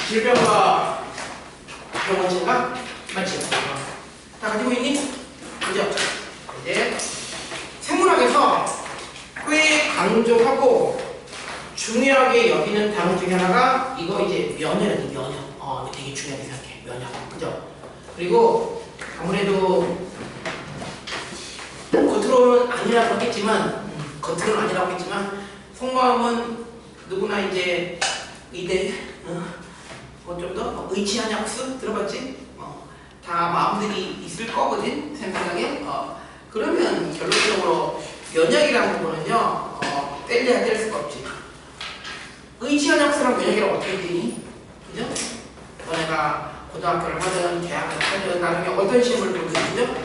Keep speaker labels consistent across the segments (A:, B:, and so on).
A: 질병과 병원체가 맞지? 다 가지고 있니? 그죠? 이제 생물학에서 꽤 강조하고 중요하게 여기는 단어 중에 하나가 이거 이제 면역이지, 면역. 되게 중요하게 생각해. 면역. 그죠? 그리고 아무래도 겉으로는 아니라고 하겠지만 속마음은 누구나 이제 이대 좀 더 의치한 약수 들어봤지? 다 마음들이 있을 거거든 생각하게. 그러면 결론적으로 면역이라는 부분은요 뗄래야 뗄 수가 없지. 의치한 약수랑 면역이랑 어떻게 되니? 그죠? 너네가 고등학교를 하든 대학을 하든 나중에 어떤 시험을 보든 그죠?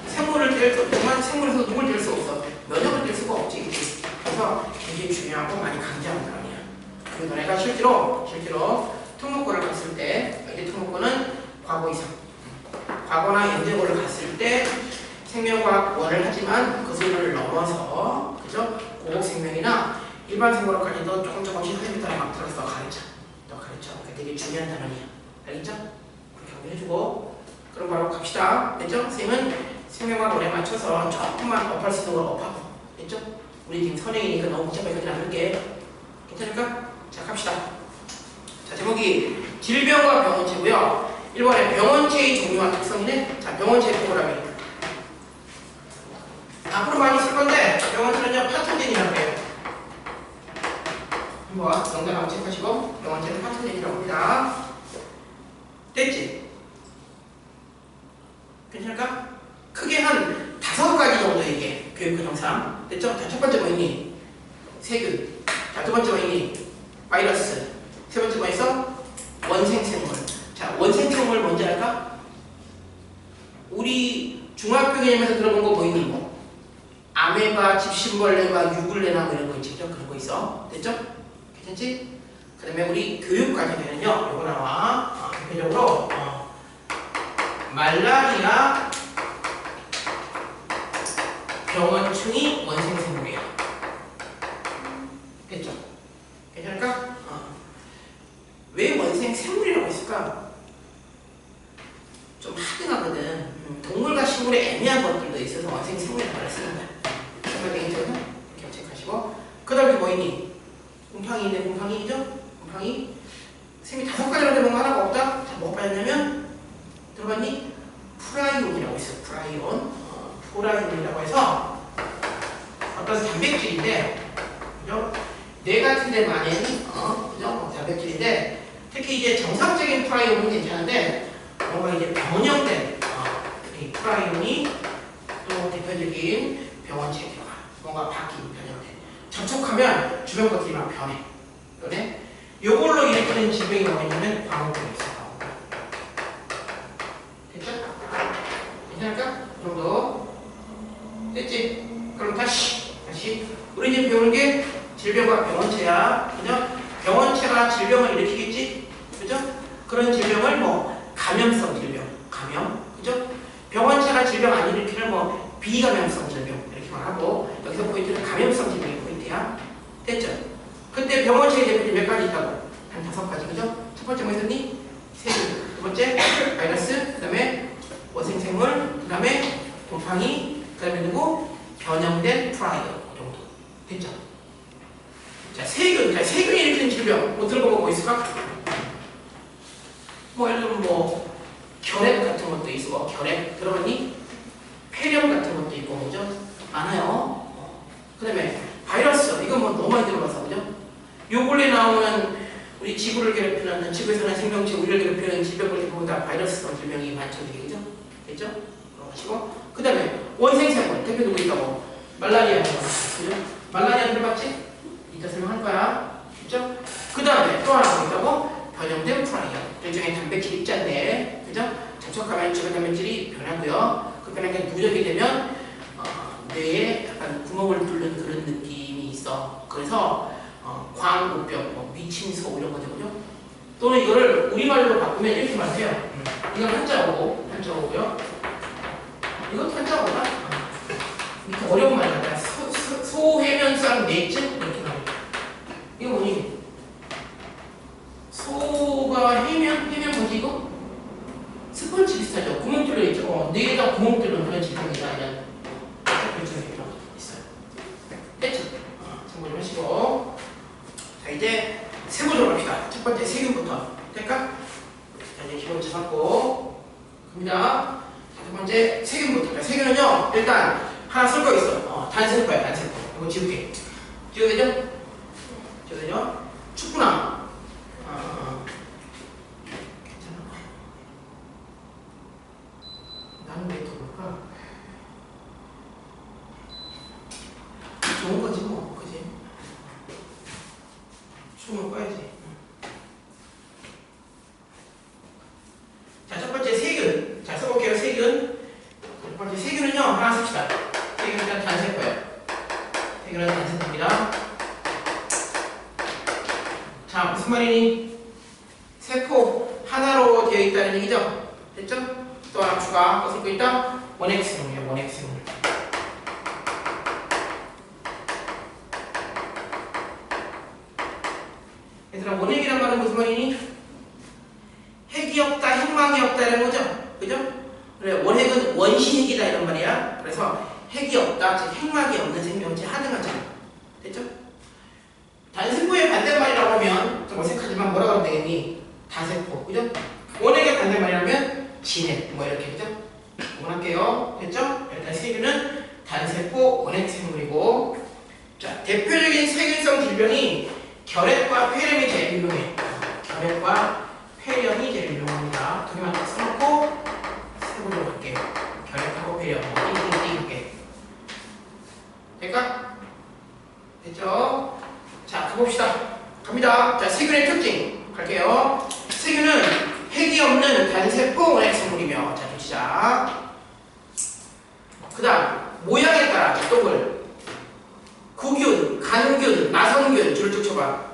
A: 생물을 뗄 수 없지만 생물에서 누굴 뗄 수 없어. 면역을 뗄 수가 없지. 그치? 그래서 굉장히 중요하고 많이 강조하는 사람이야. 그리고 너네가 실제로 특목고를 갔을 때 이제 특목고는 과거 이상 과거나 연재고를 갔을 때 생명과학 1을 하지만 그 수를 넘어서 그죠? 고고생명이나 일반 생물학까지도 조금씩 선생님이 따라 막 들어서 가르쳐. 그게 되게 중요한 단어이야. 알겠죠? 그렇게 확인해주고 그럼 바로 갑시다. 됐죠? 선생님은 생명과학 1에 맞춰서 조금만 업할 수 있는 걸 업하고 됐죠? 우리 지금 선행이니까 너무 복잡하게 하지 않을게. 괜찮을까? 자 갑시다. 자 제목이 질병과 병원체고요. 1번에 병원체의 종류와 특성이네. 자 병원체 프로그램이 앞으로 많이 쓸 건데 병원체는요 파토젠이라고 해요. 한번 영상 한번 체크하시고 병원체는 파토젠이라고 합니다. 됐지? 괜찮을까? 크게 한 5가지 정도 이게 교육과정상 됐죠? 자 첫 번째 뭐 있니? 세균. 자 두 번째 뭐 있니? 바이러스. 세 번째 뭐 있어? 원생생물. 자 원생생물 뭔지 알까? 우리 중학교 개념에서 들어본 거 뭐 있니? 뭐 아메바, 집신벌레가 유글레나 뭐 이런 거 있죠? 그런 거 있어. 됐죠? 괜찮지? 그 다음에 우리 교육과정에는요 요거 나와. 대표적으로 말라리아 병원충이 원생생물이야. 됐죠? 괜찮을까? 왜 원생생물이라고 했을까? 좀 하등하거든. 동물과 식물에 애매한 것들도 있어서 원생생물이라고 말을 쓰는 거야. 정말 괜찮죠? 이렇게 체크하시고 그 다음에 뭐 있니? 곰팡이 있네. 곰팡이죠? 곰팡이 쌤이 5가지라고 해본 거 하나가 없다? 자 뭐가 빠졌냐면 들어봤니? 프라이온이라고 있어. 프라이온이라고 해서 어떤 단백질인데 그죠? 뇌 같은 데 많은 그죠? 단백질인데 특히 이제 정상적인 프라이온은 괜찮은데 뭔가 이제 변형된 이 프라이온이 또 대표적인 병원체에 들어가. 뭔가 바뀐 변형된. 접촉하면 주변 것들이 막 변해. 요걸로 일으키는 질병이 뭐냐면 광우병이 있어. 됐죠? 괜찮을까? 이 정도. 됐지? 그럼 다시. 우리 이제 배우는 게 질병과 병원체야. 그죠? 병원체가 질병을 일으키겠지? 그죠? 그런 질병을 뭐 감염성 질병, 그죠? 병원체가 질병 안 일으키는 뭐 비감염성 질병 이렇게 말하고 여기서 포인트는 감염성 질병이 포인트야. 됐죠? 그때 병원체의 대표적인 몇 가지 있다고? 한 5가지, 그죠? 첫 번째 뭐 있었니? 세균. 두 번째 바이러스. 그 다음에 원생생물. 그 다음에 곰팡이. 그 다음에 누구? 변형된 프라이온 정도. 됐죠? 자, 세균. 자, 세균이 일으키는 질병. 뭐 들어본 거 뭐 있을까? 뭐 예를 들면 뭐 결핵 같은 것도 있어. 결핵 들어봤니? 폐렴 같은 것도 있고 그죠? 많아요. 그 다음에 바이러스. 이건 뭐 너무 많이 들어봐서 그죠? 요 근래 나오는 우리 지구를 괴롭히는 지구에 사는 생명체 우리를 괴롭히는 질병들 대부분 다 바이러스성 질병이 많죠. 그죠? 됐죠? 그러시고 그 다음에 원생생물 대표 누구 있다고? 말라리아. 그죠? 말라리아 들어봤지? 이따 설명할 거야. 그죠? 그 다음에 또 하나 뭐 있다고? 변형된 프라이온. 일종의 단백질 입자인데, 그죠? 접촉하면 주변 단백질이 변하고요. 그 변한 게 누적이 되면 뇌에 약간 구멍을 뚫는 그런 느낌이 있어. 그래서 광우병, 뭐 위침소 이런 거죠, 그죠? 또는 이거를 우리말로 바꾸면 이렇게 말해요. 이건 한자어고요. 이것도 한자어다. 이렇게 어려운 말 같아. 소해면성 뇌증 이렇게 말해요. 이거 뭐니? 소 첫 번째 세균부터 될까? 자, 이제 기본체 잡고 갑니다. 자, 첫 번째 세균부터. 자, 세균은요 일단 하나 쓸 거 있어. 단세포야 단세포. 이거 지울게. 지워도 되죠? 지워도 되죠? 축구나. 괜찮아. 나는 왜 또 볼까? 좋은 거지 뭐, 그지? 춤을 꺼야지. 자, 첫 번째 세균. 자, 써볼게요. 세균. 첫 번째 세균은요 하나 씁시다. 세균은 일단 단세포예요. 세균은 단세포입니다. 자, 무슨 말이니? 세포 하나로 되어 있다는 얘기죠? 됐죠? 또 하나 추가. 또 쓸 거 있다? 원핵생물이에요. 원핵생물. 얘들아, 원핵이란 말은 무슨 말이니? 핵이 없다, 핵막이 없다 이런 거죠? 그죠? 그래, 원핵은 원시핵이다 이런 말이야. 그래서 핵이 없다, 즉 핵막이 없는 생명체 하등하잖아. 됐죠? 단세포의 반대말이라고 하면 좀 어색하지만 뭐라고 하면 되겠니? 다세포, 그죠? 원핵의 반대말이라면 진핵, 뭐 이렇게, 그죠? 구분할게요. 됐죠? 일단 세균은 단세포 원핵생물이고, 자, 대표적인 세균성 질병이 결핵과 폐렴이 제일 유명해. 결핵과 폐렴이 제일 유명합니다. 두 개만 딱 써놓고 세보도록 할게요. 결핵하고 폐렴, 띵띵띵. 될까? 됐죠? 자, 가봅시다. 갑니다. 자, 세균의 특징 갈게요. 세균은 핵이 없는 단세포 원핵생물이며, 자, 시작. 그 다음 모양에 따라 동글, 구균, 간균, 나성균 줄을 쭉 쳐봐.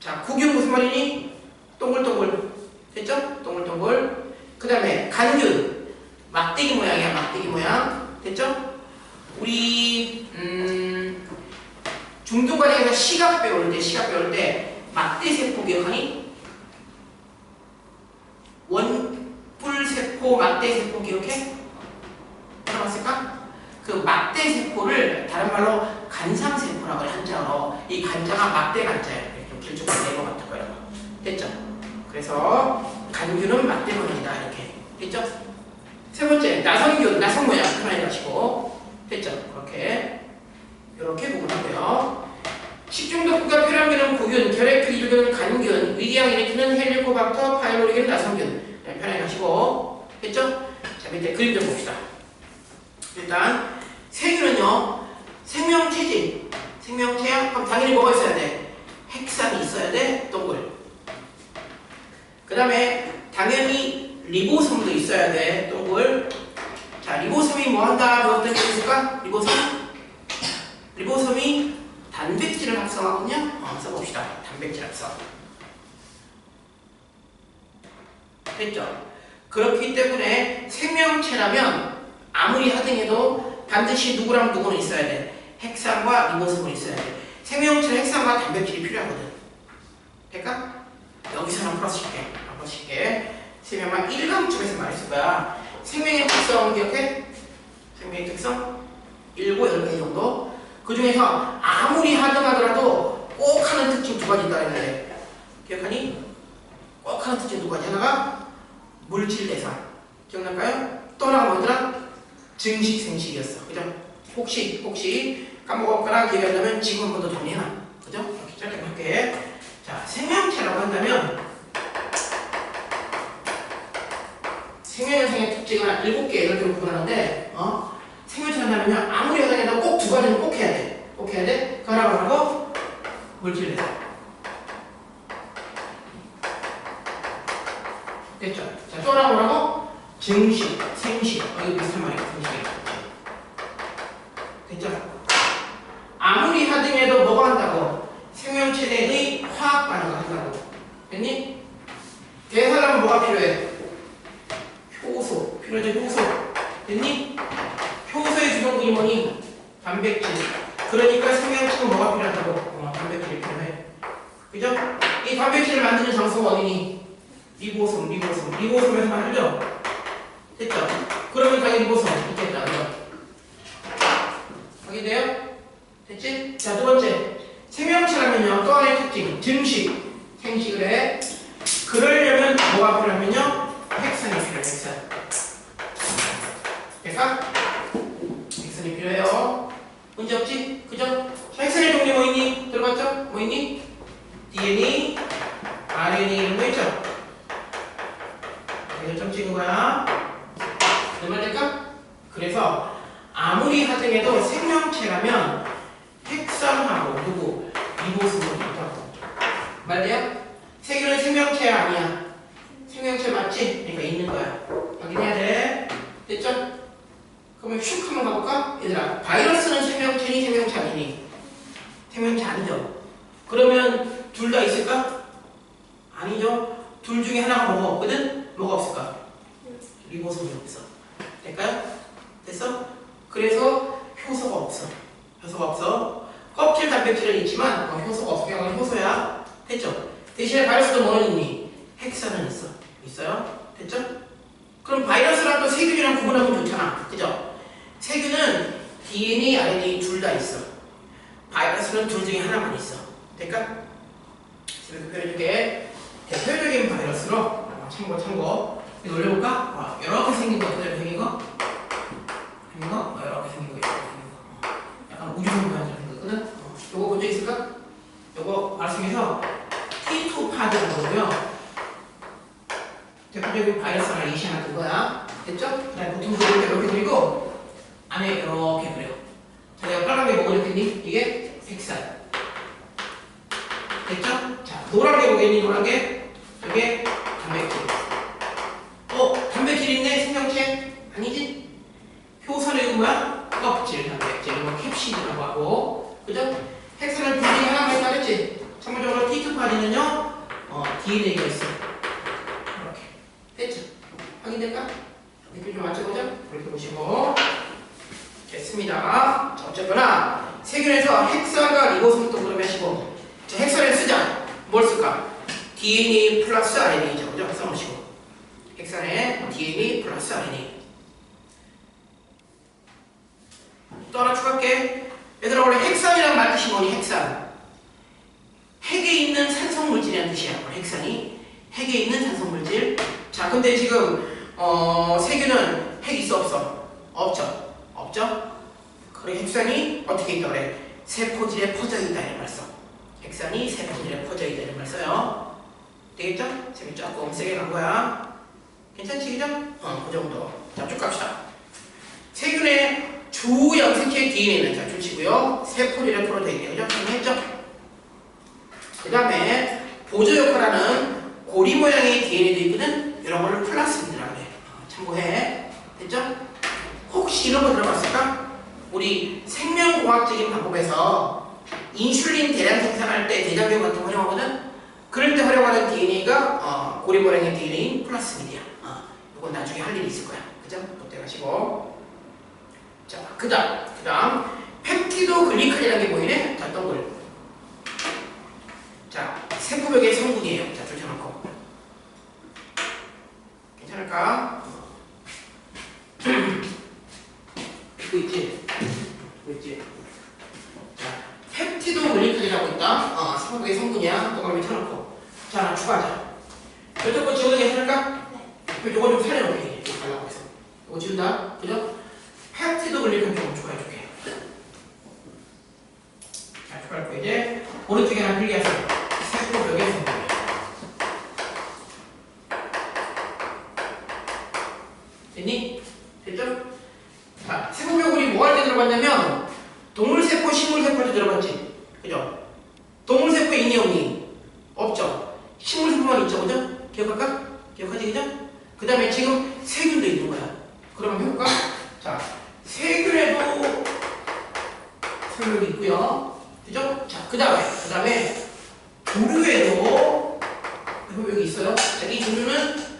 A: 자, 구균 무슨 말이니? 동글동글. 됐죠? 동글동글. 그 다음에 간균, 막대기 모양이야. 막대기 모양. 됐죠? 우리 중등과정에서 시각 배울 때 막대세포 기억하니? 원뿔세포, 막대세포 기억해? 들어봤을까? 그 막대세포를 다른 말로 간상세포라고 해, 한자로. 이 간자가 막대 간자예요. 좀 길쭉한 네모 같은 거예요. 됐죠? 그래서 간균은 막대 모양이다 이렇게. 됐죠? 세 번째 나성균, 나성 모양 편하게 가시고. 됐죠? 이렇게 구분하고요. 식중독구가 폐렴균은 구균, 결핵 기주균은 간균, 위궤양 일으키는 헬리코박터 파일로리균은 나성균. 편하게 가시고. 됐죠? 자, 밑에 그림 좀 봅시다. 일단 세균은요 생명체지. 생명체야? 그럼 당연히 뭐가 있어야 돼? 핵산이 있어야 돼. 동글. 그 다음에 당연히 리보솜도 있어야 돼. 동글. 자, 리보솜이 뭐 한다? 뭐 어떤 게 있을까? 리보솜이 단백질을 합성하거든요. 써봅시다. 단백질 합성. 됐죠? 그렇기 때문에 생명체라면 아무리 하등해도 반드시 누구랑 누구는 있어야 돼. 핵산과 리보솜은 있어야 돼. 생명체 핵산과 단백질이 필요하거든. 될까? 여기서 한번 풀어줄게. 세명만 1강쯤에서 말했을 거야. 생명의 특성 기억해? 생명의 특성 7, 10개 정도. 그 중에서 아무리 하등하더라도 꼭 하는 특징 2가지 있다 했는데 기억하니? 꼭 하는 특징 2가지. 하나가 물질 대상. 기억날까요? 또 하나가 뭐더라? 증식 생식이었어. 그죠? 혹시 까먹었거나 기억이 안 나면 지금 한 번 더 정리해놔. 그죠? 이렇게 짧게 할게. 자, 생명체라고 한다면 생명현상의 특징은 7개, 8개로 구분하는데 생명체라고 한다면요 아무리 하다해도 꼭 2가지는 꼭 해야 돼. 꼭 해야 돼. 그 하나가 뭐라고? 물질 대상. 됐죠? 자, 또 하나가 뭐라고? 증식, 생식. 여기 비슷한 말이에요. 생식. 됐죠? 아무리 하등해도 뭐가 한다고? 생명체 내의 화학 반응을 한다고. 됐니? 대사하려면 뭐가 필요해? 효소. 필요하죠? 효소. 됐니? 효소의 주성분이 뭐니? 단백질. 그러니까 생명체는 뭐가 필요하다고? 단백질이 필요해. 그죠? 이 단백질을 만드는 장소가 어디니? 리보솜. 리보솜에서 만들죠? 됐죠? 그러면 당연히 리보솜 있겠다. 그죠? 확인돼요? 됐지? 자, 두 번째. 생명체라면요, 또 하나의 특징. 증식, 형식을 해. 그러려면 뭐가 필요하면요? 핵선이 필요해, 핵선. 그러니까 핵선이 필요해요. 문제 없지? 그죠? 핵선의 종류 뭐 있니? 들어봤죠? 뭐 있니? DNA, RNA 이런 거 있죠? 여기서 점 찍은 거야. 무슨 말 될까? 그래서 아무리 하등해도 생명체라면 핵선하고 누구? 리보소임이 있다고. 말돼요? 세균은 생명체야 아니야? 생명체 맞지? 그러니까 있는 거야. 확인해야 돼. 됐죠? 그러면 슉 한번 가볼까? 얘들아, 바이러스는 생명체니 생명체 아니니? 생명체 아니죠? 그러면 둘 다 있을까? 아니죠? 둘 중에 하나가 뭐가 없거든? 뭐가 없을까? 리보솜이 없어. 될까요? 됐어? 그래서 효소가 없어. 효소가 없어. 껍질 단백질은 있지만 효소가 없어. 그냥 효소야. 됐죠? 대신에 바이러스도 뭐는 있니? 핵산은 있어. 있어요? 됐죠? 그럼 바이러스랑 또 세균이랑 구분하면 좋잖아. 그죠? 세균은 DNA, RNA 둘 다 있어. 바이러스는 둘 중에 하나만 있어. 될까? 이렇게 표현해줄게. 대표적인 바이러스로 참고 이거 올려볼까? 이렇게 생긴 거 그대로 생긴 거 이렇게 생긴 거 약간 우주선 모양처럼 생겼거든? 요거 본 적 있을까? 요거 발생해서 T2 파드라는 거고요. 대표적인 바이러스나 이시나 그거야. 됐죠? 그다음에 보통 이렇게 그리고 안에 이렇게 그려. 자, 내가 빨간 게 뭐가 그렸겠니? 이게 핵산. 됐죠? 자, 노란 게 뭐겠니? 노란 게 이게 단백질. 단백질 있네? 생명체? 아니지? 효소는 이거 뭐야? 껍질 단백질. 이거 캡시드라고 하고. 그죠? 핵산을 둘 중에 하나만 있다 그랬지? 참고적으로 T2파리는요, DNA가 있어. 이렇게. 됐죠? 확인될까? 이렇게 좀 맞춰보자. 이렇게 보시고. 됐습니다. 자, 어쨌거나, 세균에서 핵산과 리보솜 또 그러면 하시고. 자, 핵산을 쓰자. 뭘 쓸까? DNA 플러스 RNA죠. 그죠? 써놓으시고. 핵산에 DNA 플러스 RNA. 또 하나 추가할게. 얘들아, 원래 핵산이란 말 뜻이 뭐니? 핵산. 핵에 있는 산성물질이라는 뜻이야. 핵산이. 핵에 있는 산성물질. 자, 근데 지금 세균은 핵 있어 없어? 없죠. 없죠? 그래, 핵산이 어떻게 있다 그래? 세포질에 퍼져 있다 이런 말 써. 핵산이 세포질에 퍼져 있다 이런 말 써요. 되겠죠? 셈이 조금 세게 간 거야. 괜찮지, 그죠? 그 정도. 자, 쭉 갑시다. 세균의 주 염색체 DNA는 자, 줄치고요. 세포질에 퍼져 있네요. 그죠? 정리했죠? 그 다음에 보조 역할하는 고리 모양의 DNA도 있거든? 이런 거를 플라스미드라고 그래. 참고해. 됐죠? 혹시 이런 거 들어봤을까? 우리 생명공학적인 방법에서 인슐린 대량 생산할 때 대장균 같은 거 활용하거든? 그럴 때 활용하는 DNA가 고리 모양의 DNA인 플라스미드야. 이건 나중에 할 일이 있을 거야. 그죠? 그때 가시고. 자, 그 다음 펩티도 글리칸이라는 게 보이네? 자, 동글. 자, 세포벽의 성분이에요. 자, 줄쳐놓고. 괜찮을까? 이거 있지? 이거 있지? 자, 펩티도 글리칸이라고 있다. 세포벽의 성분이야. 동글 밑쳐놓고. 자, 하나 추가하자. 이쪽 거 지워도 괜찮을까? 네. 이거 좀 살려놓게. 이거 달라고 해서. 이거 지운다. 그죠? 펩티도 글리칸 좀 추가해줄게. 자, 추가할 거 이제 오른쪽에 하나 필기하세요. 세포벽의 성분이에요. 됐니? 됐죠? 자, 세포벽 우리 뭐 할 때 들어봤냐면 동물세포, 식물세포 할 때 들어봤지? 그죠? 동물세포에 있니 없니? 없죠? 식물세포만 있죠? 그죠? 기억할까? 기억하지? 그죠? 그 다음에 지금 세균도 있는 거야. 그러면 해볼까? 자, 세균에도 세균이 있고요. 그죠? 자, 그 다음에 조류에도 여기 있어요. 자, 이 조류는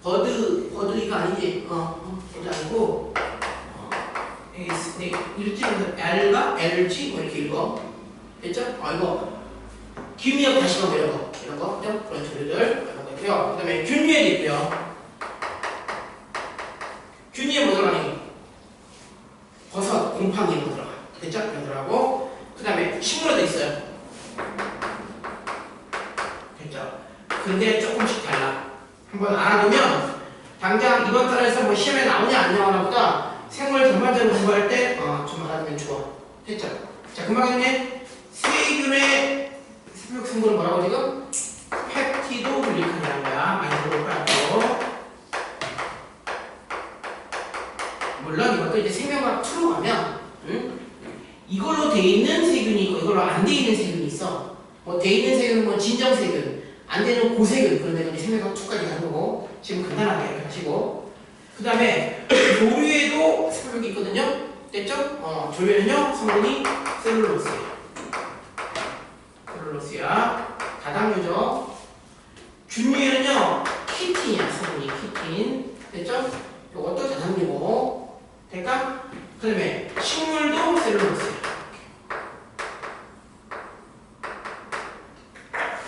A: 버드이가 아니지. 버드 아니고 읽지 L가 LG 뭐 이렇게 읽어. 됐죠? 이거 기미역 다시마 이런 거 그죠? 그런 조류들 있고요. 그 다음에 균류에도 있고요. 균류에 뭐 들어가니? 버섯, 곰팡이 뭐 들어가. 됐죠? 이런 들어가고 그 다음에 식물에도 있어요. 됐죠? 근데 조금씩 달라. 한번 알아두면 당장 이번 달에서 뭐 시험에 나오냐 안 나오나 보다 생물 전반적으로 공부할 때 좀 알아두면 좋아. 됐죠? 자, 금방 했네. 세균의 새벽 성분은 뭐라고 지금? 펩티도 글리칸이라는 거야. 많이 들어볼 거야. 또. 물론 이것도 이제 생명과학 2로 가면 이걸로 돼 있는 세균이 있고 이걸로 안 돼 있는 세균이 있어. 뭐 돼 있는 세균은 뭐 진정세균, 안 되는 고세균, 그런 데는 이제 생명과학 2까지 가는 거고 지금 간단하게 이렇게 하시고 그 다음에 조류에도 성분이 있거든요. 됐죠? 조류에는요 성분이 셀룰로스예요. 셀룰로스야. 다당류죠. 균류에는요 키틴이야. 성분이 키틴. 됐죠? 이것도 다당류고 될까? 그 다음에 식물도 셀룰로스예요.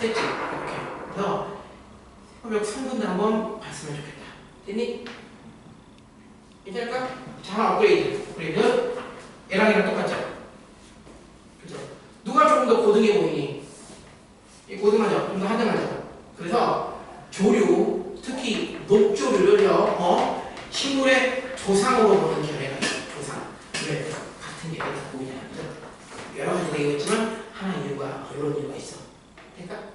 A: 됐지? 이렇게. 그래서 협력 성분들 한번 봤으면 좋겠다. 됐니? 괜찮을까? 자, 하나 업그레이드. 얘랑 똑같죠? 그죠? 누가 조금 더 고등해 보이니? 이 고등하죠? 좀 더 하등하죠? 그래서 조류, 특히 녹조류를요, 식물의 조상으로 보는 견해가 있어요. 조상. 왜? 같은 계열이 다 보이잖아. 여러 가지 되겠지만, 하나 이유가, 이런 이유가 있어. 그러니까?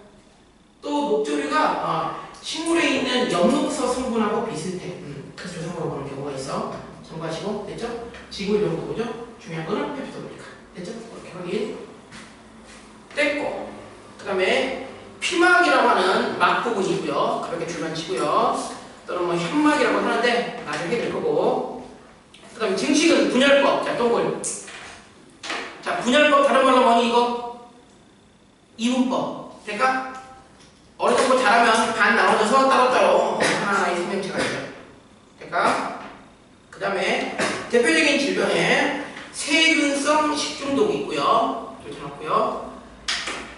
A: 또 녹조류가, 식물에 있는 엽록소 성분하고 비슷해. 그래서 조상으로 보는 경우가 있어. 참고하시고, 됐죠? 지구 이런 거 보죠? 중요한 거는 펩티도글리칸. 됐죠? 이렇게 확인. 됐고. 그 다음에 피막이라고 하는 막 부분이 있고요. 가볍게 줄만 치고요. 또는 뭐 현막이라고 하는데 나중에 될 거고. 그 다음에 증식은 분열법. 자, 동글. 자, 분열법 다른 말로 뭐니 이거? 이분법. 될까? 어느 정도 잘하면 반 나눠져서 따로따로 하나하나의 생명체가 있어요. 될까? 그 다음에 대표적인 질병에 세균성 식중독이 있고요. 펼쳐놨고요.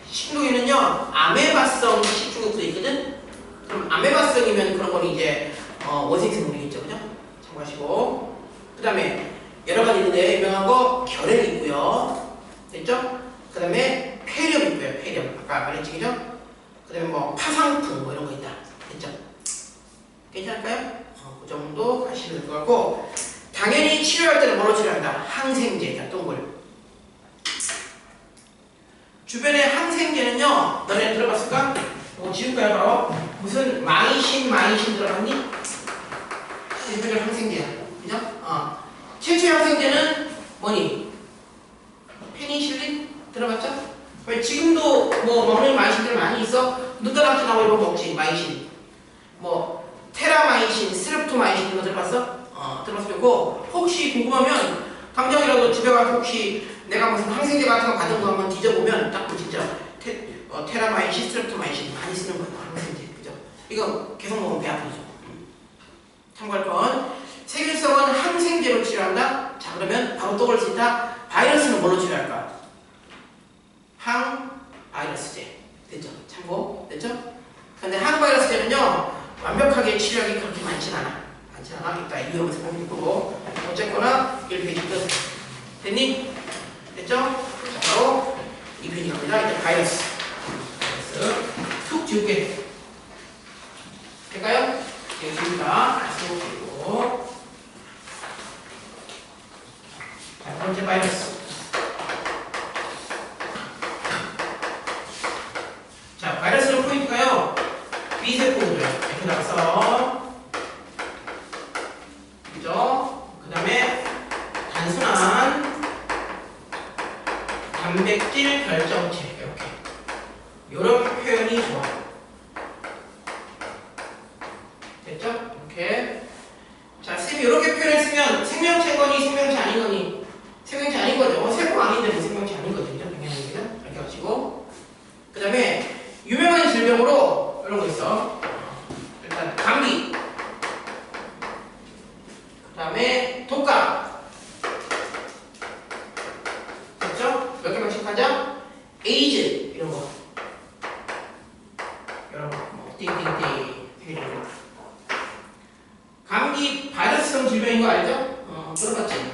A: 식중독에는요, 아메바성 식중독도 있거든? 그럼 아메바성이면 그런 건 이제, 원색생물이겠죠. 그죠? 참고하시고. 그 다음에 여러 가지 있는데, 유명한 거, 결핵 있고요. 됐죠? 그 다음에 폐렴 있고요. 폐렴. 아까 말했지, 그죠? 그 다음에 뭐, 파상풍, 뭐 이런 거 있다. 됐죠? 괜찮을까요? 그 정도 하시면 될 것 같고, 당연히 치료할 때는 뭐로 치료한다? 항생제. 자, 동글. 주변에 항생제는요, 너네 들어봤을까? 지울까요, 바로? 무슨 마이신 들어봤니? 대표적 항생제야. 그죠? 최초의 항생제는 뭐니? 페니실린? 들어봤죠? 왜 지금도 뭐 먹는 마이신들 많이 있어? 눈가락지 나고 이런 거 먹지, 마이신. 뭐, 테라마이신, 스트랩토마이신 이런 거 들어봤어? 들어봤을 거고, 혹시 궁금하면 당장이라도 집에 가서 혹시 내가 무슨 항생제 같은 거 받은 거 한번 뒤져보면 딱 진짜 테라마이신, 스트랩토마이신 많이 쓰는 거예요. 항생제. 그죠? 이거 계속 먹으면 배 아프죠. 참고할 건 세균성은 항생제로 치료한다. 자, 그러면 바로 떠올 수 있다. 바이러스는 뭘로 치료할까? 항바이러스제. 됐죠? 참고. 됐죠? 근데 항바이러스제는요, 완벽하게 치료하기 그렇게 많진 않아. 이따 이용해서 보면 보고. 어쨌거나 1페이지 끝. 됐니? 됐죠? 자, 바로 2페이지 갑니다. 이제 바이러스. 툭 지울게. 될까요? 네, 지웁니다. 툭 지우고. 자, 첫 번째 바이러스. 자, 바이러스의 포인트가요, B세포들. 이렇게 나와서. 그죠? 그 다음에 단순한 단백질 결정체. 이렇게. 이런 표현이 좋아. 됐죠? 이렇게. 자, 쌤이 이렇게 표현했으면 생명체인 거니, 생명체 아닌 거니? 생명체 아닌 거죠. 세포 아닌데 뭐 생명체 아닌 거죠. 당연히. 이렇게 하시고. 그 다음에 유명한 질병으로 이런 거 있어. 일단 감기. 그 다음에 독감. 됐죠? 몇 개만씩 하자. 에이즈. 이런 거. 이런 거. 뭐, 띵띵띵. 감기 바이러스성 질병인 거 알죠? 들어봤지?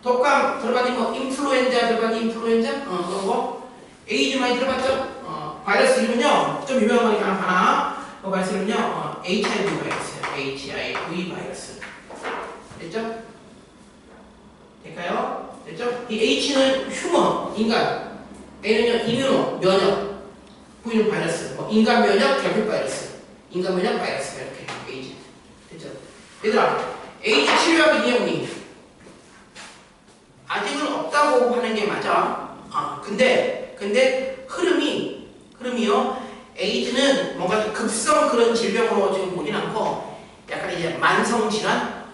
A: 독감 들어봤니? 뭐, 인플루엔자 들어봤니? 인플루엔자? 그런 거. 에이즈 많이 들어봤죠? 바이러스 이름은요, 좀 유명한 거니까 하나. 바이러스 이름은요, HIV 바이러스예요. HIV 바이러스. 됐죠? 될까요? 됐죠? 이 H는 휴먼, 인간. A는요, 이뮤노, 면역. V는 바이러스. 인간 면역, 결핍 바이러스. 인간 면역 바이러스. 이렇게. 에이즈. 됐죠? 얘들아, 에이즈 치료약이 있니? 아직은 없다고 하는 게 맞아. 근데 흐름이요. 에이즈는 뭔가 급성 그런 질병으로 지금 보진 않고 약간 이제 만성 질환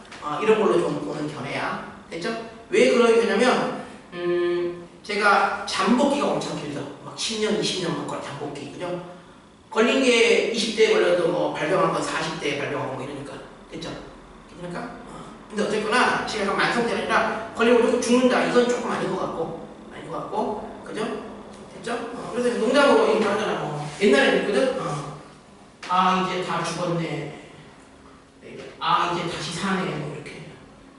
A: 이런 걸로 좀 보는 견해야. 됐죠? 왜 그런 거냐면 제가 잠복기가 엄청 길다. 막 10년, 20년 먹고 잠복기, 그죠? 걸린 게 20대에 걸려도 뭐 발병한 건 40대에 발병하고 뭐 이러니까. 됐죠? 괜찮을까? 근데 어쨌거나 지금 약간 만성질환이라 걸리고 조금 죽는다. 이건 조금 아닌 것 같고, 그죠? 됐죠? 그래서 농담으로 이렇게 하잖아. 옛날에 그랬거든? 이제 다 죽었네. 이제 다시 사네. 뭐 이렇게.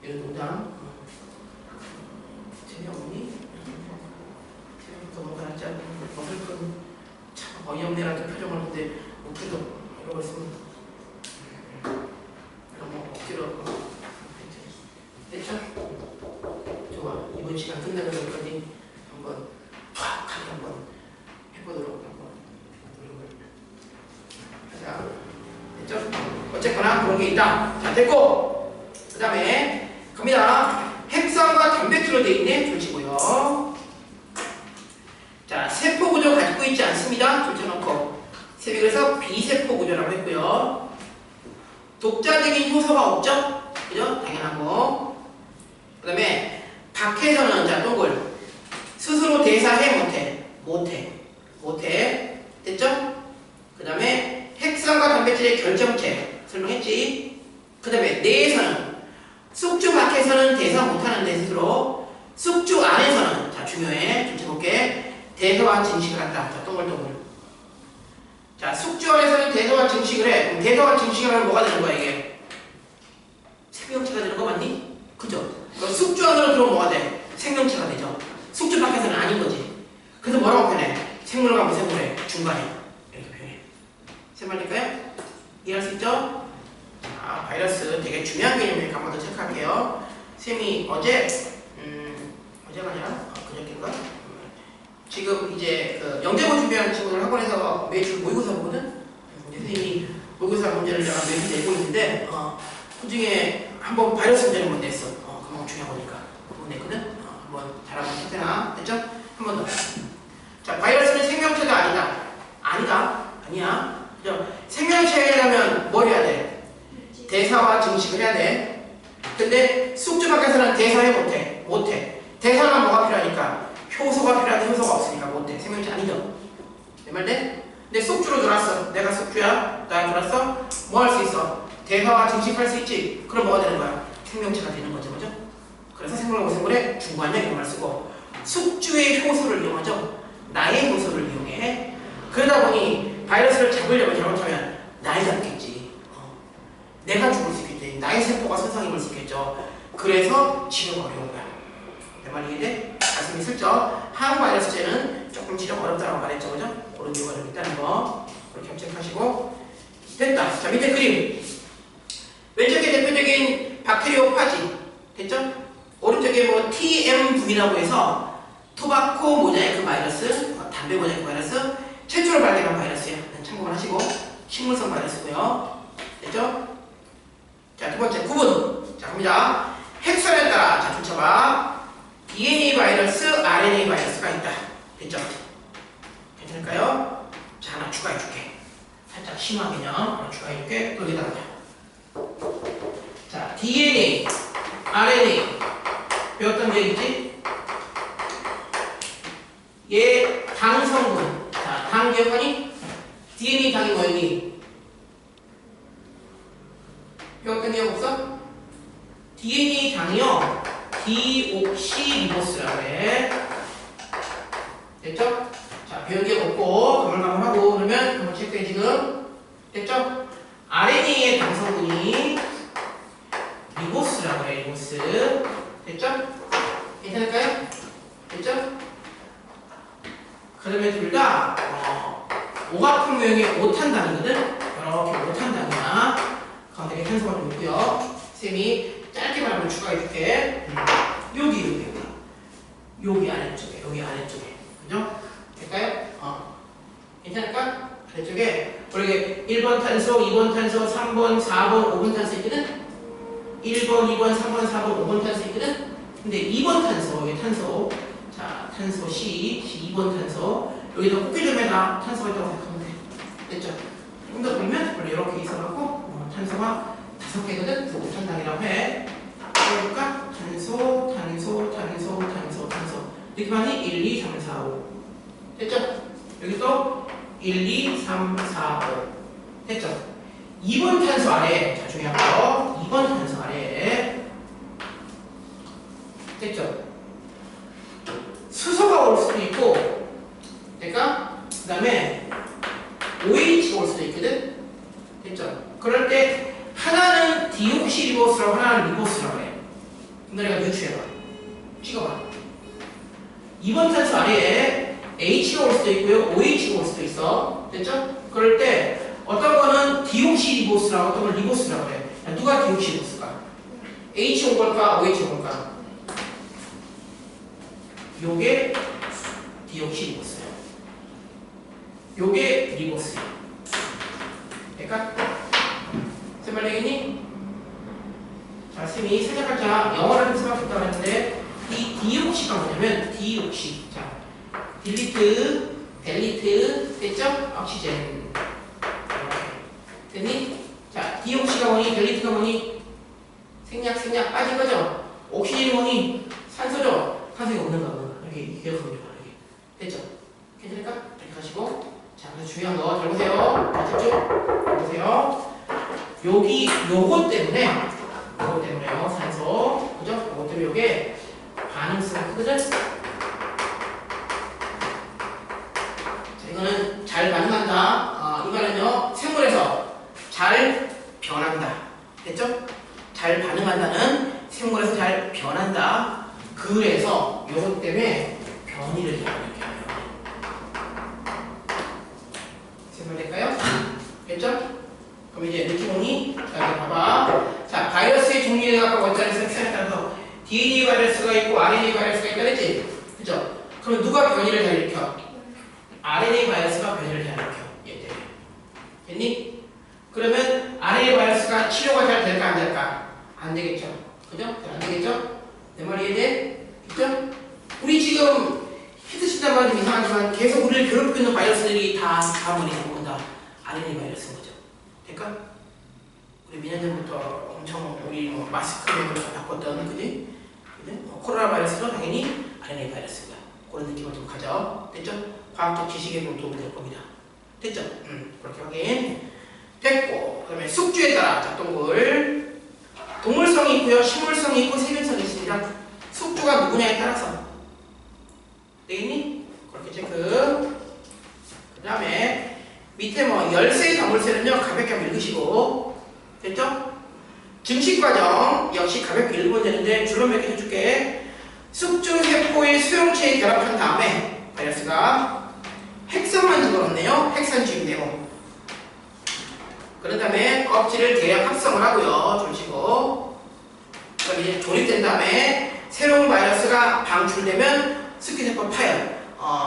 A: 이런 농담. 재미없니? 재미부터 뭔가 하지 않는 어설픈 참 어이없네라는 표정을 하는데 웃기도 이러고 있으면 뭐 억지로 됐죠? 좋아. 이번 시간 끝나는 전까지 한번 탁하게 한번 해보도록 한번 하자. 됐죠? 어쨌거나 그런 게 있다. 자, 됐고 그 다음에 갑니다. 핵산과 단백질로 되어 있는 조치고요. 자, 세포 구조 가지고 있지 않습니다. 줄쳐놓고 그래서 비세포 구조라고 했고요. 독자적인 효소가 없죠? 그죠? 당연하고. 그 다음에 밖에서는 자 동글 스스로 대사해 못해. 됐죠? 그 다음에 핵산과 단백질의 결정체 설명했지? 그 다음에 내에서는 숙주 밖에서는 대사 못하는데 스스로 숙주 안에서는 자 중요해. 줄쳐볼게. 대사와 증식을 한다. 자 동글동글. 자 숙주 안에서는 대사와 증식을 해. 그럼 대사와 증식을 하면 뭐가 되는 거야 이게? 생명체가 되는 거 맞니? 그죠? 숙주 안으로 들어오면 뭐가 돼? 생명체가 되죠. 숙주 밖에서는 아닌 거지. 그래서 뭐라고 표현해? 생물과 무생물의 중간에 이렇게 표현해. 세 말일까요? 이해할 수 있죠? 자, 바이러스 되게 중요한 개념이니까 한번 더 체크할게요. 쌤이 어제가 아니라 그저께인가? 지금 이제 그 영재고 준비하는 친구들 학원에서 매주 모의고사 보거든? 선생님이 모의고사 문제를 내가 매주 내고 있는데 그 중에 한번 바이러스 문제를 한번 냈어. 그만 중요한 거니까. 그거 냈거든? 한번 잘하면 괜찮아. 됐죠? 한 번 더. 자, 바이러스는 생명체가 아니야. 그죠? 생명체라면 뭘 해야 돼? 대사와 증식을 해야 돼. 근데 숙주 밖에서는 대사해 못해. 대사가 뭐가 필요하니까? 효소가 필요한데 효소가 없으니까 못해. 생명체 아니죠? 내 말네? 근데 숙주로 들어왔어. 내가 숙주야. 나 들어왔어. 뭐 할 수 있어? 대사와 증식할 수 있지. 그럼 뭐가 되는 거야? 생명체가 되는 거죠. 그죠? 그래서 생물과 무생물의 중간형 이런 말 쓰고 숙주의 효소를 이용하죠. 나의 효소를 이용해. 그러다 보니 바이러스를 잡으려면 잘못하면 나이 잡겠지. 내가 죽을 수 있겠지. 나의 세포가 손상 입을 수 있겠죠. 그래서 치료가 어려운 거야. 내 말 이해돼? 가슴이 슬쩍. 항바이러스제는 조금 치료가 어렵다고 말했죠. 그죠? 그런 이유가 좀 있다는 거. 그렇게 염색하시고. 됐다. 자, 밑에 그림. 왼쪽에 대표적인 박테리오파지. 됐죠? 오른쪽에 뭐 TMV라고 해서 토바코 모자이크 바이러스, 담배 모자이크 바이러스, 최초로 발견한 바이러스예요. 참고만 하시고. 식물성 바이러스고요. 됐죠? 자, 두 번째 구분. 자, 갑니다. 핵선에 따라 자, 쫓아봐. DNA 바이러스, RNA 바이러스가 있다. 됐죠? 괜찮을까요? 자, 하나 추가해줄게. 살짝 심화 개념 하나 추가해줄게. 여기다가. 자, DNA, RNA 배웠던 게 있지? 얘 당 성분. 자, 당 기억하니? DNA 당이 뭐였니? 배웠던 기억 없어? DNA 당이요. 디옥시리보스라고 해. 됐죠? 자, 배운 게 없고 가물가물하고 그러면 한번 체크해 지금. 됐죠? RNA의 당 성분이 리보스라고 해. 리보스. 됐죠? 괜찮을까요? 됐죠? 그러면 둘 다 오각형 모형의 5탄당이거든. 이렇게 5탄당이야. 가운데 탄소가 좀 있고요. 쌤이 짧게 말하면 추가해줄게. 여기 아래쪽에, 여기 아래쪽에. 그죠? 될까요? 괜찮을까? 아래쪽에 우리 1번 탄소, 2번 탄소, 3번, 4번, 5번 탄소 있거든? 1번, 2번, 3번, 4번, 5번 탄소 있거든? 근데 2번 탄소, 여기 탄소. 자, 탄소 C 2번 탄소. 여기다 꽃게점에다 탄소가 있다고 생각하면 돼. 됐죠? 좀 더 보면 원래 이렇게 있어갖고 탄소가 5개거든? 그래서 5탄당이라고 해. 그러니까 탄소, 탄소, 탄소, 탄소, 탄소. 이렇게 많이 1, 2, 3, 4, 5. 됐죠? 여기 또 1, 2, 3, 4, 5. 됐죠? 2번 탄소 아래. 자, 중요한 거. 2번 탄소 아래. 됐죠? 수소가 올 수도 있고, 그러니까 그 다음에 OH가 올 수도 있거든? 됐죠? 그럴 때 하나는 디옥시리보스라고 하나는 리보스라고 해. 너네가 유추해봐. 찍어봐. 2번 탄소 아래에 H가 올 수도 있고요, OH가 올 수도 있어. 됐죠? 그럴 때 어떤 거는 디옥시리보스라고 어떤 건 리보스라고 해. 야, 누가 디옥시리보스일까? H 온 걸까? OH 온 걸까? 요게 디옥시리보스예요. 요게 리보스예요. 그러니까 쌤 알겠니? 자, 쌤이 살짝살짝 영어를 할 수밖에 없다고 했는데 이 디옥시가 뭐냐면 디옥시. 자, 딜리트, 델리트, 됐죠? 옥시젠. 됐니? 자, 디옥시가 뭐니? 델리트가 뭐니? 생략 빠진 거죠? 옥시젠이 뭐니? 산소죠? 산소가 없는 거. 여기 기억하면 좋아. 여기. 됐죠? 괜찮을까? 이렇게 하시고. 자, 그래서 중요한 거 잘 보세요. 자, 집중. 잘 보세요. 여기 요것 때문에요. 산소. 그죠? 요것 때문에 요게 반응성 크거든? 자, 이거는 잘 반응한다. 이거는요, 생물에서 잘 변한다. 됐죠? 잘 반응한다는 생물에서 잘 변한다. 그래서 요것 때문에 변이를 일으켜요. 될까요? 됐죠? 그럼 이제 느낌이 자, 여기 봐봐. 자, 바이러스의 종류에 아까 원자의 섹션에 따라서 DNA 바이러스가 있고 RNA 바이러스가 있다 그랬지? 그죠? 그럼 누가 변이를 잘 일으켜? RNA 바이러스가 변이를 잘 일으켜. 얘 때문에. 됐니? 그러면 RNA 바이러스가 치료가 잘 될까 안 될까? 안 되겠죠? 그죠? 안 되겠죠? 내 말 이해돼? 그죠? 우리 지금 히트신단 말은 좀 이상하지만 계속 우리를 괴롭히고 있는 바이러스들이 다 뭐니? RNA 바이러스인 거죠. 될까? 우리 몇 년 전부터 엄청 우리 마스크 매듭을 바꿨던, 그지? 코로나 바이러스도 당연히 RNA 바이러스입니다. 그런 느낌을 좀 가져. 됐죠? 과학적 지식에 좀 도움이 될 겁니다. 됐죠? 그렇게 확인. 됐고, 그 다음에 숙주에 따라 작동물. 동물성이 있고요, 식물성이 있고, 세균성이 있습니다. 숙주가 누구냐에 따라서. 되겠니? 그렇게 체크. 그 다음에 밑에 열쇠 자물쇠는요, 가볍게 한번 읽으시고. 됐죠? 증식 과정 역시 가볍게 읽으면 되는데 줄로 몇 개 해줄게. 숙주 세포의 수용체에 결합한 다음에 바이러스가 핵선만 집어넣네요. 핵선 네모. 그런 다음에 껍질을 대략 합성을 하고요. 좀 쉬고. 그럼 이제 조립된 다음에 새로운 바이러스가 방출되면 스키세포 파열.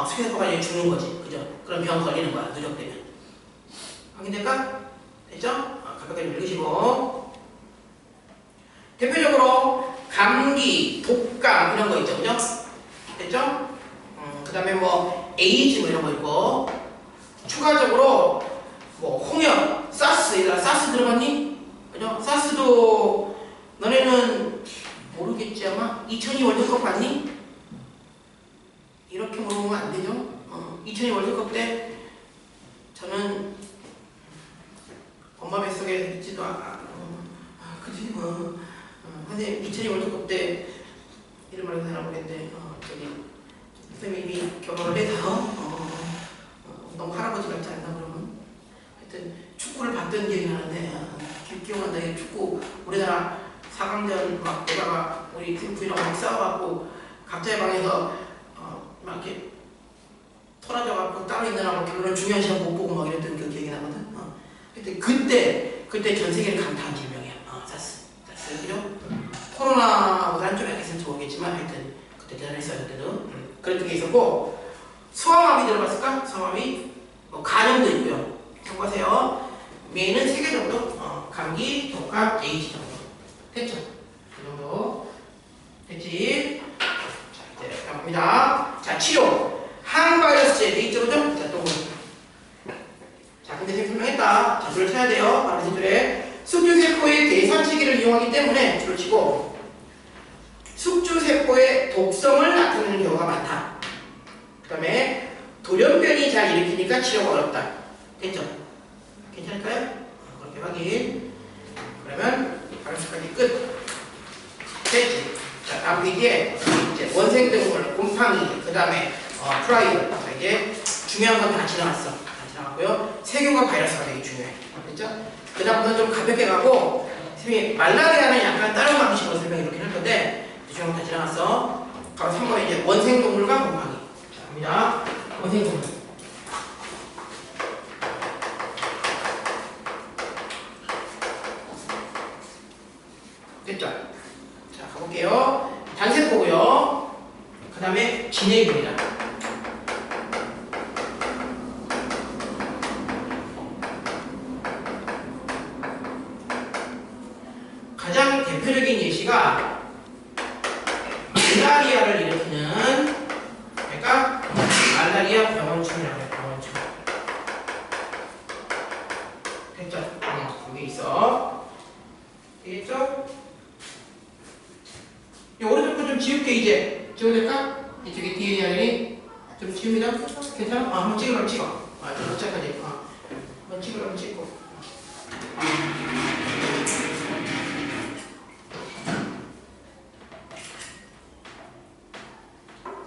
A: 스키세포가 이제 죽는 거지. 그죠? 그럼 병 걸리는 거야. 누적되면. 확인될까? 됐죠? 가볍게 읽으시고. 대표적으로 감기, 독감 이런 거 있죠. 그죠? 됐죠? 그 다음에 에이즈 이런 거 있고. 추가적으로 홍역, 사스, 얘들아 사스 들어봤니? 그죠? 사스도 너네는 모르겠지 아마? 2002 월드컵 봤니? 이렇게 물어보면 안 되죠? 2002 월드컵 때 저는 엄마 뱃속에 있지도 그지 근데 2002 월드컵 때 이런 말을 하나 모르겠는데 선생님이 이미 결혼을 해서 너무 할아버지 같지 않나 그러면 하여튼 축구를 봤던 기억이 나는데 기억난다. 축구 우리나라 4강전 막 내다가 우리 팀 부인하고 막 싸워갖고 각자의 방에서 막 이렇게 떨어져갖고 따로 있느라고 결론은 중요한 시험 못 보고 막 이랬던 그 기억이 나거든. 하여튼 그때 전 세계를 강타한 질병이야. 사스. 그죠? 코로나보다는 좀 약했으면 좋겠지만 하여튼 그때 대단했어요. 그때도. 그랬던 게 있었고, 소아마비 들어봤을까? 소아마비. 간염도 있고요. 참고하세요. 메인은 세계적으로 감기, 독감, H 정도. 됐죠? 그 정도. 됐지? 자, 이제 갑니다. 자, 치료. 항바이러스제 돼 있죠? 그죠? 자, 또. 자, 근데 지금 설명했다. 자, 줄을 쳐야 돼요. 바로 이 줄에. 숙주세포의 대사체계를 이용하기 때문에 줄을 치고, 숙주세포의 독성을 나타내는 경우가 많다. 그 다음에 돌연변이 잘 일으키니까 치료가 어렵다. 됐죠? 괜찮을까요? 그렇게 확인. 그러면 바이러스까지 끝. 됐지? 자, 다음 페이지에 이제 원생동물, 곰팡이, 그 다음에 프라이드. 자, 이제 중요한 건 다 지나갔어. 다 지나갔고요. 세균과 바이러스가 되게 중요해. 됐죠? 그 다음부터는 좀 가볍게 가고, 선생님이 말라리아는 약간 다른 방식으로 설명이 이렇게 할 건데, 중요한 건 다 지나갔어. 바로 3번에 이제 원생동물과 곰팡이. 자, 갑니다. 원생동물. 됐죠? 자, 가볼게요. 단세포고요. 그 다음에 진해균이다. 가장 대표적인 예시가 말라리아를 일으키는, 그러니까 말라리아 병원충이라고 해요. 병원충. 됐죠? 여기 있어. 되겠죠? 이 오른쪽 거 좀 지울게. 이제 지워도 될까? 이쪽에 뒤에 아니 좀 지웁니다. 괜찮아? 한번 찍으면 찍어. 좀 도착하지. 한번 찍으면 찍고.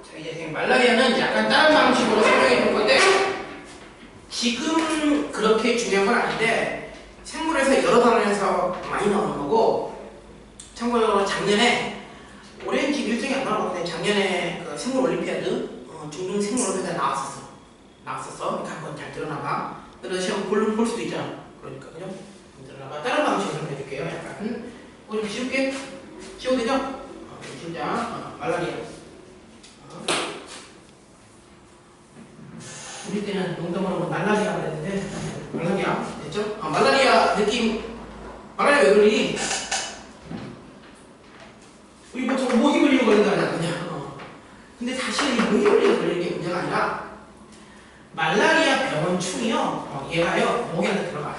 A: 자, 이제 말라리아는 약간 다른 방식으로 설명해 볼 건데, 지금 그렇게 중요한 건 아닌데 생물에서 여러 단원에서 많이 나오는 거고, 참고로 작년에 올해는 지금 일정이 안 나오는데 작년에 그 생물 올림피아드 중등 생물 올림피아드 나왔었어. 그러니까 한번 잘 들어나봐. 그래서 시험 볼 수도 있잖아. 그러니까 그죠? 들어나봐. 다른 방식으로 해줄게요. 약간 좀 지울게. 지워도 되죠? 지우자. 말라리아. 우리 때는 농담으로 말라리아 그랬는데 말라리아 됐죠? 말라리아 느낌. 말라리아 왜 그러니? 우리 뭐 저거 모기 걸리고 걸린 거 아니야 그냥. 근데 사실 이 모기 걸리고 걸리는 게 문제가 아니라 말라리아 병원충이요. 얘가요 모기한테 들어가.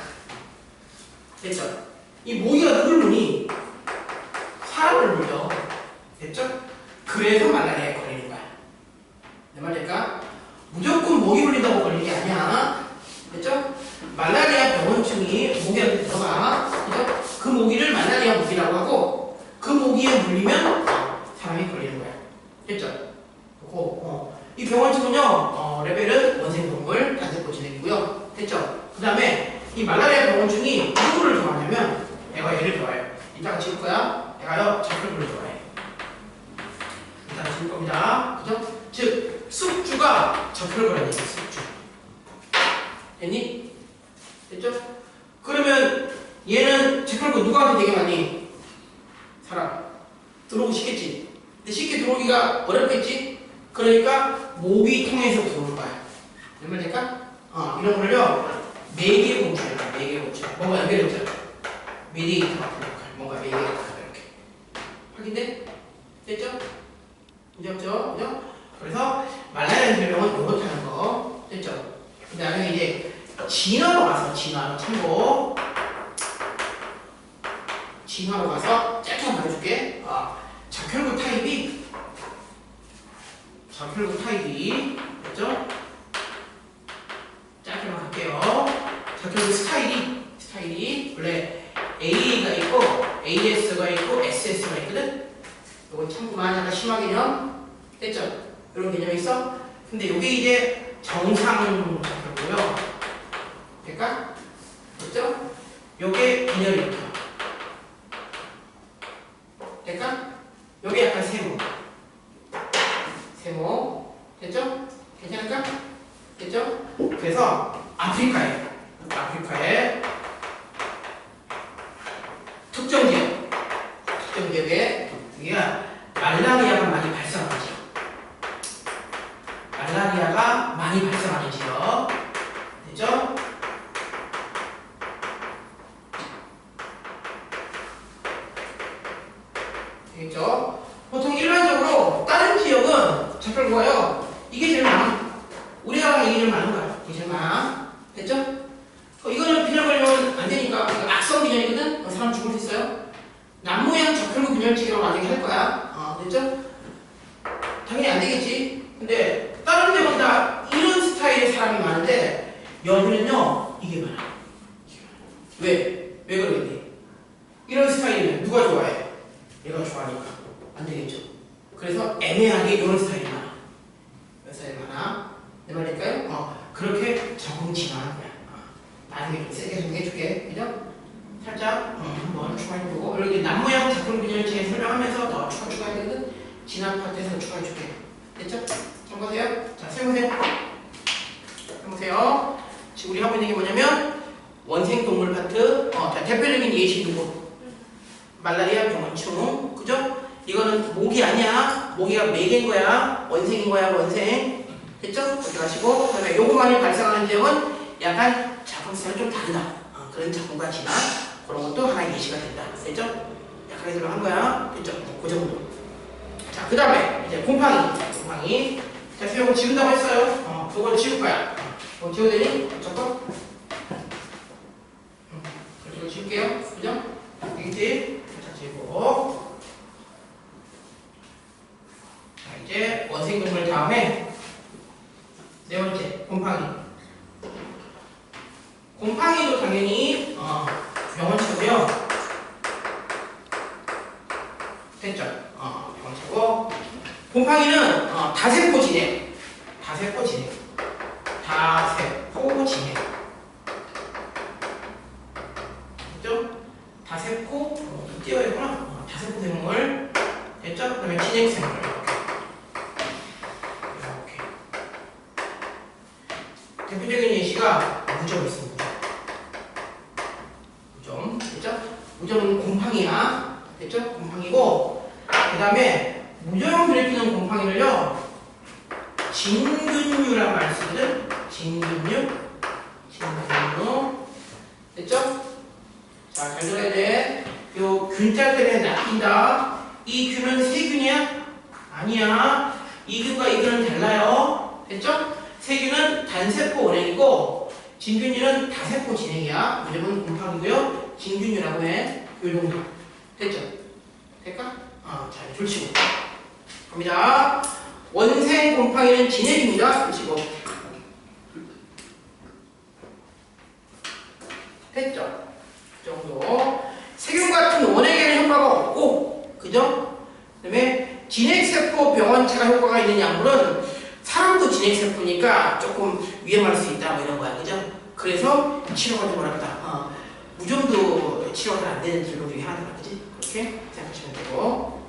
A: 됐죠? 이 모기가 누굴 물니? 사람을 물려. 됐죠? 그래서 말라리아에 걸리는 거야. 내 말 될까? 무조건 모기 물린다고 걸리는 게 아니야. 됐죠? 말라리아 병원충이 모기한테 들어가. 그죠? 그 모기를 말라리아 모기라고 하고, 그 모기에 물리면 사람이 걸리는 거야. 됐죠? 이 병원충은요, 레벨은 원생동물, 단세포 진행이고요. 됐죠? 그 다음에 이 말라리아 병원충이 누구를 좋아하냐면, 얘가 얘를 좋아해요. 이따가 지울 거야. 얘가요, 자클부를 좋아해. 이따가 지울 겁니다. 그죠? 즉, 숙주가 자클부라는 얘기야, 숙주. 됐니? 됐죠? 그러면 얘는 자클부 누구한테 되게 많이 살아? 들어오기 쉽겠지? 근데 쉽게 들어오기가 어렵겠지? 그러니까 목이 통해서 들어오는 거야. 몇 말 될까? 이런 거를요, 매개공주야. 매개공주. 뭔가 연결했잖아. 메디에이터 같은 역할. 뭔가 매개공주 이렇게. 확인돼? 됐죠? 문제 없죠? 그죠? 그래서 말라리아 질병은 요렇게 하는 거. 됐죠? 그 다음에 이제 진화로 가서, 진화로 참고. 진화로 가서 짧게 한번 해줄게. 적혈구 타입이 됐죠? 짧게만 갈게요. 적혈구 스타일이 원래 A가 있고 AS가 있고 SS가 있거든? 요거 참고만 하다가 심화 개념 됐죠? 이런 개념이 있어? 근데 요게 이제 정상 적혈구고요. 될까? 됐죠? 요게 빈혈이부터. 될까? 여기 약간 세모. 됐죠? 괜찮을까? 됐죠? 그래서 아프리카의 특정 지역에 여기가 말라리아가 많이 발생하는 지역. 말라리아가 많이 발생하는 지역. 됐죠? 되겠죠? 보통 일반적으로 다른 지역은 잡힐 거예요. 이게 제일 많아. 우리나라가 이게 제일 많은 거야. 이게 제일 많아. 됐죠? 이거는 균열 걸리면 안 되니까. 이거 악성 균열이거든? 사람 죽을 수 있어요. 남모양 적혈구 균열치기라고 나중에 할 거야. 됐죠? 당연히 안 되겠지. 근데 다른 데는 다 이런 스타일의 사람이 많은데 여기는요 이게 많아. 왜 그러겠니? 이런 스타일이면 누가 좋아해? 얘가 좋아하니까 안 되겠죠. 그래서 애매하게 이런 스타일이 많아. 이런 스타일이 많아. 내 말일까요? 그렇게 적응 진화하는 거야. 나중에 좀 세게 좀 해줄게. 그죠? 살짝 한번 추가해보고 여기 남모양 작품 균열체 설명하면서 더 추가해야 되거든. 지난 파트에서 추가해줄게. 됐죠? 참고하세요. 자, 세보세요. 지금 우리 하고 있는 게 뭐냐면 원생동물 파트. 자, 대표적인 예시 누구? 말라리아 병원충. 그죠? 이거는 모기 아니야. 모기가 매개인 거야. 원생인 거야, 원생. 됐죠? 그렇게 가시고 그다음에 요거 많이 발생하는 지역은 약간 작품성이 좀 다르다. 그런 작품과 진화 그런 것도 하나의 예시가 된다. 됐죠? 약하게 설명한 거야. 됐죠? 그 정도. 자, 그 다음에 이제 곰팡이. 자, 이거 지운다고 했어요. 그걸 지울 거야. 뭐 지워야 되니? 잠깐. 이거 지울게요. 그죠? 되겠지? 자, 지우고. 자, 이제 원생동물 다음에 네 번째, 곰팡이도 당연히 병원체고요. 됐죠? 병원체고. 곰팡이는 다세포 진행. 됐죠? 다세포 띄어야구나. 다세포 생물. 됐죠? 그 다음에 진행생물. 이렇게. 대표적인 예시가 무좀이 있습니다. 무좀. 됐죠? 무좀은 곰팡이야. 됐죠? 곰팡이고. 그 다음에 무좀 괴롭히는 곰팡이를요, 진균류라고 말 쓰거든. 진균류. 됐죠? 자, 잘 들어야 돼. 요 균자 때문에 낚인다. 이 균은 세균이야? 아니야. 이 균과 이 균은 달라요. 됐죠? 세균은 단세포 원행이고 진균류는 다세포 진행이야. 무좀은 곰팡이고요. 진균류라고 해. 요 정도. 됐죠? 될까? 잘 줄치고 갑니다. 원생 곰팡이는 진액입니다. 줄치고. 됐죠? 그 정도. 세균 같은 원액에는 효과가 없고, 그죠? 그 다음에 진액세포 병원체가 효과가 있는 약물은 사람도 진액세포니까 조금 위험할 수 있다, 뭐 이런 거야, 그죠? 그래서 치료가 좀 어렵다. 무좀도 치료가 잘 안 되는 질병 중에 하나다, 그지? 그렇게 생각하시면 되고.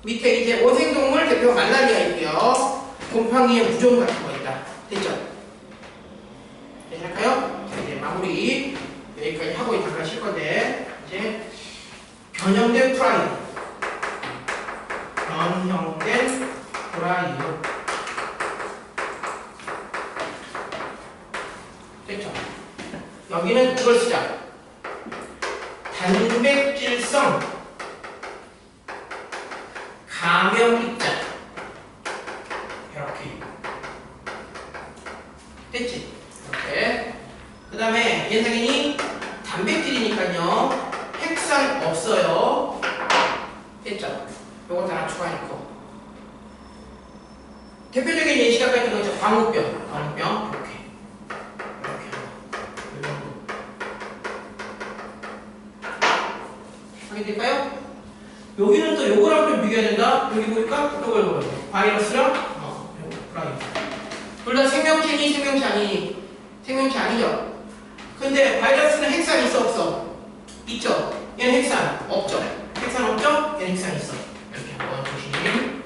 A: 밑에 이제 원생동물 대표 말라리아 있고요. 곰팡이에 무좀 같은 거 있다. 됐죠? 이제 할까요? 자, 이제 마무리 여기까지 하고 이따가 쉴 건데 이제 변형된 프라이어. 됐죠? 여기는 이걸 쓰자. 단백질성 감염 입자. 이렇게. 됐지? 이렇게. 그 다음에 얘는 당연히 단백질이니까요. 핵산 없어요. 됐죠? 요거 다 추가했고. 대표적인 예시가 아까 했던 거죠. 광우병. 이렇게. 하게 될까요? 여기는 또 요거랑 좀 비교해야 된다. 여기 보니까 요걸 보여요. 바이러스랑 프라이어. 둘 다 생명체니 생명체 아니니? 생명체 아니죠? 근데 바이러스는 핵산 있어 없어? 있죠? 얘는 핵산 없죠? 핵산 없죠? 얘는 핵산 있어. 이렇게 한번 보시면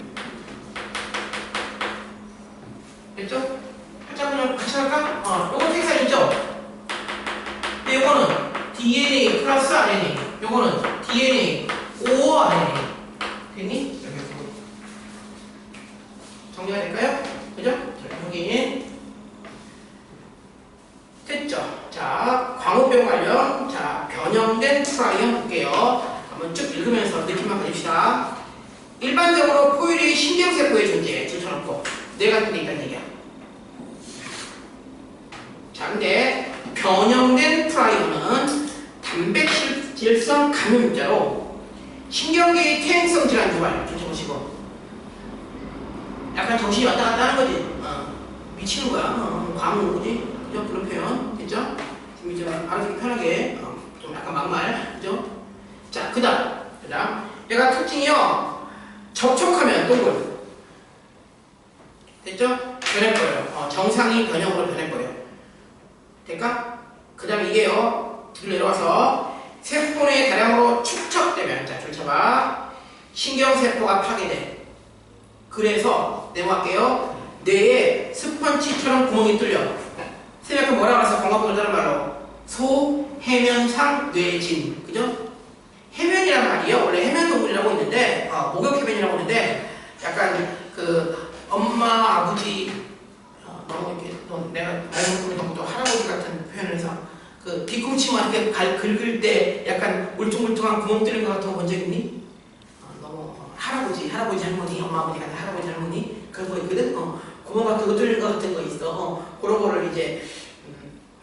A: 됐죠? 좀 같이 할까? 요거 텍사인 있죠? 근데 요거는 DNA 플러스 RNA. 요거는 DNA O RNA. 됐니? 정리가 될까요? 그죠? 자, 여기 됐죠? 자, 광우병 관련. 자, 변형된 프라이언 볼게요. 한번 쭉 읽으면서 느낌만 가집시다. 일반적으로 포유류의 신경세포의 존재, 줄쳐놓고 네 가지 데 있다는 얘기야. 자, 근데 변형된 프라이언은 단백질성 감염자로 신경계의 퇴행성 질환 유발, 줄쳐보시고 약간 정신이 왔다 갔다 하는 거지. 미치는 거야. 과문 거지. 그죠? 그런 표현. 됐죠? 지금 이제 알아듣기 편하게 좀 약간 막말. 그죠? 자, 그 다음 얘가 특징이요. 접촉하면 동글. 됐죠? 변해버려요. 정상이 변형으로 변해버려요. 될까? 그 다음 이게요. 뒤로 내려와서 세포 내 다량으로 축적되면, 자, 줄쳐봐. 신경세포가 파괴돼. 그래서 내모할게요. 뇌에 스펀지처럼 구멍이 뚫려. 선생님 아까 뭐라고 했어? 건강보험 다른 말로 소해면상 뇌진. 그죠? 해면이란 말이에요. 원래 해면동물이라고 있는데 목욕해면이라고 있는데 약간 그 엄마 아버지 너무 이렇게 내가 나이 먹고 또 할아버지 같은 표현을 해서 그 뒤꿈치만 이렇게 긁을 때 약간 울퉁불퉁한 구멍 뚫린 것 같은 거 본 적 있니? 너무 할아버지 할머니 엄마 아버지 같은 할아버지 할머니 그런 거 있거든. 구멍 같은 거 뚫린 것 같은 거 있어. 그런 거를 이제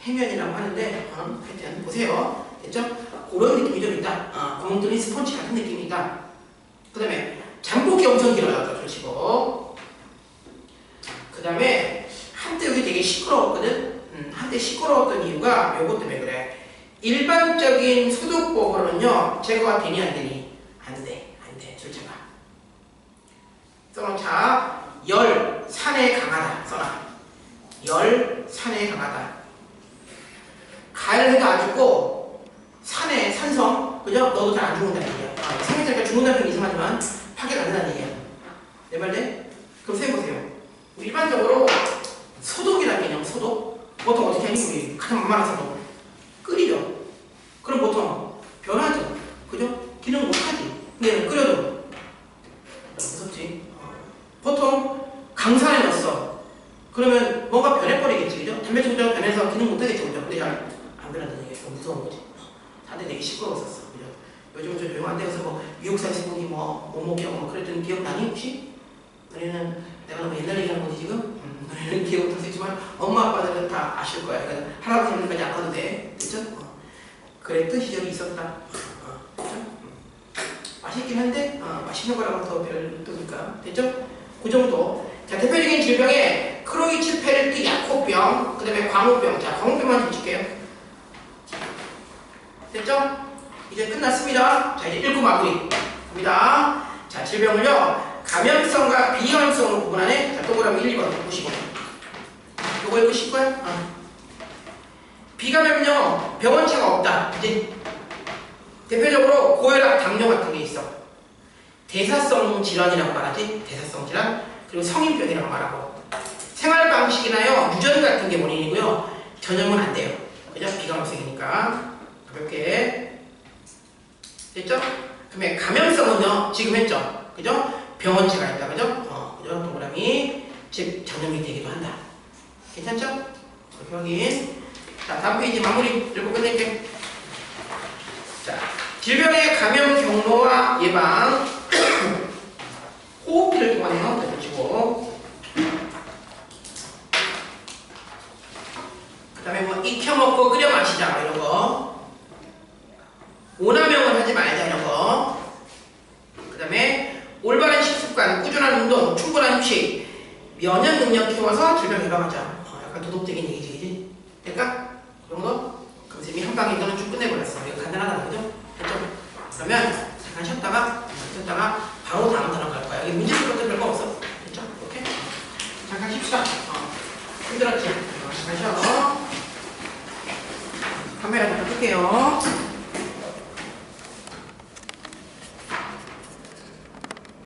A: 해면이라고 하는데 하여튼 보세요. 됐죠? 그런 느낌이 좀 있다. 구멍 뚫린 스펀지 같은 느낌이 있다. 그 다음에 잠복이 엄청 길어요. 그러시고 그 다음에 한때 여기 되게 시끄러웠거든. 한때 시끄러웠던 이유가 요것 때문에 그래. 일반적인 소독법으로는요 제거가 되니 안 되니? 안 돼. 절차가 써놓자. 열 산에 강하다. 써놔. 열 산에 강하다. 가열을 해도 안 죽고 산에 산성, 그죠? 너도 잘 안 죽는다는 얘기야. 생명자가 죽는다는 건 이상하지만 파괴가 안 된다는 얘기야. 내 말 돼? 그럼 선생님 보세요. 일반적으로 소독이라는 개념, 소독. 보통 어떻게 하니? 우리 가장 만만한 소독. 끓이죠. 그럼 보통 변하죠. 그죠? 기능 못하지. 근데 끓여도 무섭지. 보통 강산에 넣었어. 그러면 뭔가 변해버리겠지. 그죠? 단백질도 변해서 기능 못하겠죠. 그죠? 근데 잘 안 변한다는 얘기가 무서운 거지. 다들 되게 시끄러웠었어. 그죠? 요즘은 좀 조용한 데서 뭐 미국산 식품이 뭐 못 먹게 하고 뭐 그랬던 기억 나니 혹시? 너희는 내가 너무 옛날 얘기하는 거지 지금? 너희는 기억 못할 수 있지만 엄마 아빠들은 다 아실 거야. 그러니까 할아버지들까지 안 가도 돼. 됐죠? 그랬던 시절이 있었다. 맛있긴 한데 맛있는 거라고 더 별도니까. 됐죠? 그 정도. 자, 대표적인 질병에 크로이츠 페르트 야코병, 그 다음에 광우병. 자, 광우병만 좀 칠게요. 됐죠? 이제 끝났습니다. 자, 이제 1구 마무리 갑니다. 자, 질병을요 감염성과 비감염성으로 구분하네. 자, 동그라미 1, 2번 보시고 요거 읽으실 거야? 비감염은요 병원체가 없다. 이제 대표적으로 고혈압, 당뇨 같은 게 있어. 대사성 질환이라고 말하지. 대사성 질환. 그리고 성인병이라고 말하고. 생활 방식이나요 유전 같은 게 원인이고요. 전염은 안 돼요. 그죠? 비감염성이니까. 가볍게 됐죠? 그러면 감염성은요 지금 했죠? 그죠? 병원체가 있다. 그죠? 그죠? 동그라미. 즉 전염이 되기도 한다. 괜찮죠? 확인. 자, 다음 페이지 마무리 읽고 끝낼게. 자, 질병의 감염 경로와 예방. 호흡기를 통하네요. 보시고. 그 다음에 뭐 익혀먹고 끓여 마시자 이런 거. 오남용을 하지 말자 이런 거. 그 다음에 올바른 식습관, 꾸준한 운동, 충분한 휴식, 면역 능력 키워서 질병 예방하자. 약간 도덕적인 얘기지, 그지? 될까? 그 정도? 그럼 쌤이 한 방에 이거는 쭉 끝내버렸어. 이거 간단하다, 그죠? 됐죠? 그러면 잠깐 쉬었다가 바로 다음 단어 갈 거야. 여기 문제 풀 것도 별거 없어. 됐죠? 오케이? 잠깐 쉽시다. 힘들었지? 잠깐 쉬어. 카메라 잠깐 끌게요.